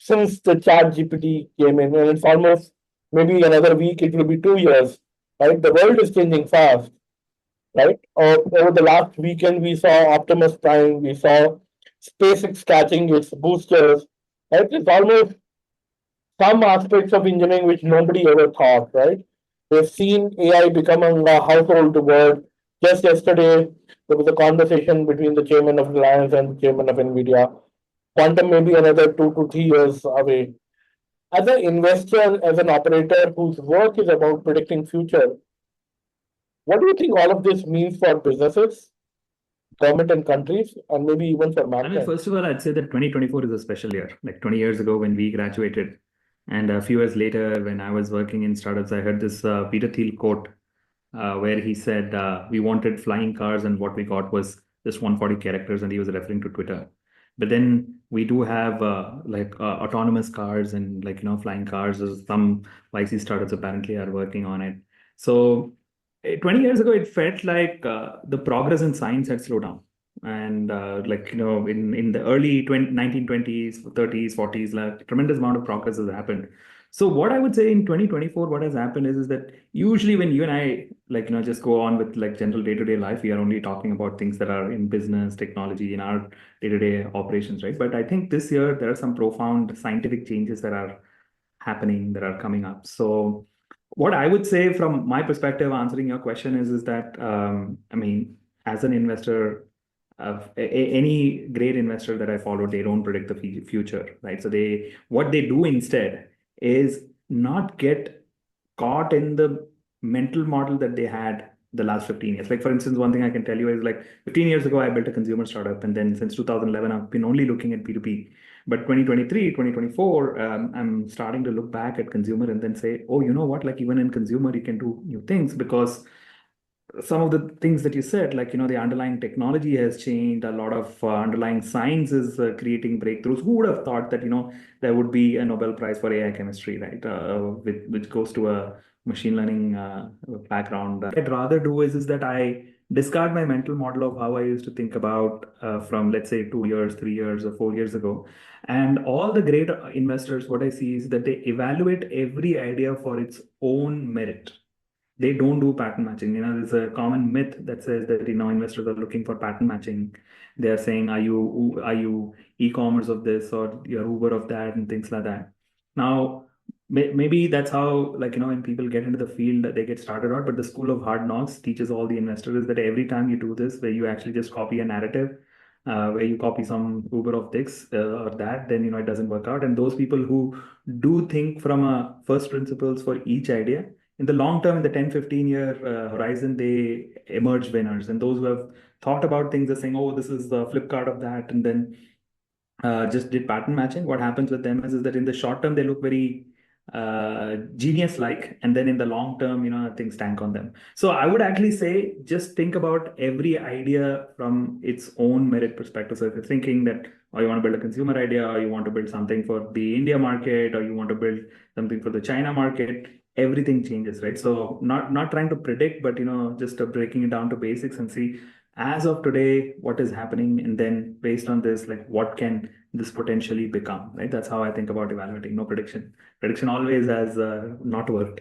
since the chat GPT came in, and it's almost maybe another week, it will be 2 years, right? The world is changing fast, right? Over the last weekend, we saw Optimus Prime, we saw SpaceX catching its boosters, right? It's almost some aspects of engineering which nobody ever thought, right? We've seen AI becoming a household word. Just yesterday, there was a conversation between the chairman of Reliance and the chairman of NVIDIA. Quantum may be another 2 to 3 years away. As an investor, as an operator whose work is about predicting future, what do you think all of this means for businesses, government and countries, and maybe even for I mean, mankind? first of all, I'd say that 2024 is a special year. Like 20 years ago when we graduated, and a few years later when I was working in startups, I heard this Peter Thiel quote where he said, "We wanted flying cars, and what we got was just 140 characters," and he was referring to Twitter. But then we do have autonomous cars and flying cars. Some YC startups apparently are working on it. So 20 years ago, it felt like the progress in science had slowed down. And in the early 1920s, 30s, 40s, like tremendous amount of progress has happened. So what I would say in 2024, what has happened is that usually when you and I just go on with like general day-to-day life, we are only talking about things that are in business, technology, in our day-to-day operations, right? But I think this year there are some profound scientific changes that are happening, that are coming up. So what I would say from my perspective, answering your question is that I mean, as an investor, any great investor that I follow, they don't predict the future, right? So what they do instead is not get caught in the mental model that they had the last 15 years. Like, for instance, one thing I can tell you is like 15 years ago, I built a consumer startup. And then since 2011, I've been only looking at P2P. But 2023, 2024, I'm starting to look back at consumer and then say, oh, you know what? Like, even in consumer, you can do new things because some of the things that you said, like, the underlying technology has changed. A lot of underlying science is creating breakthroughs. Who would have thought that, there would be a Nobel Prize for AI chemistry, right? Which goes to a machine learning background. What I'd rather do is that I discard my mental model of how I used to think about from, let's say, 2 years, 3 years, or 4 years ago. And all the great investors, what I see is that they evaluate every idea for its own merit. They don't do pattern matching. There's a common myth that says that investors are looking for pattern matching. They are saying, are you e-commerce of this or you're Uber of that and things like that. Now, maybe that's how when people get into the field they get started out. But the school of hard knocks teaches all the investors that every time you do this, where you actually just copy a narrative, where you copy some Uber of this or that, then it doesn't work out. And those people who do think from a first principles for each idea, in the long term, in the 10-15 year horizon, they emerge winners. And those who have thought about things are saying, oh, this is the Flipkart of that, and then just did pattern matching. What happens with them is that in the short term, they look very genius like, and then in the long term, things tank on them. So I would actually say just think about every idea from its own merit perspective. So if you're thinking that, or you want to build a consumer idea, or you want to build something for the India market, or you want to build something for the China market, everything changes, right? So not trying to predict, but just breaking it down to basics and see as of today what is happening, and then based on this, like what can this potentially become, right? That's how I think about evaluating. No prediction. Prediction always has not worked.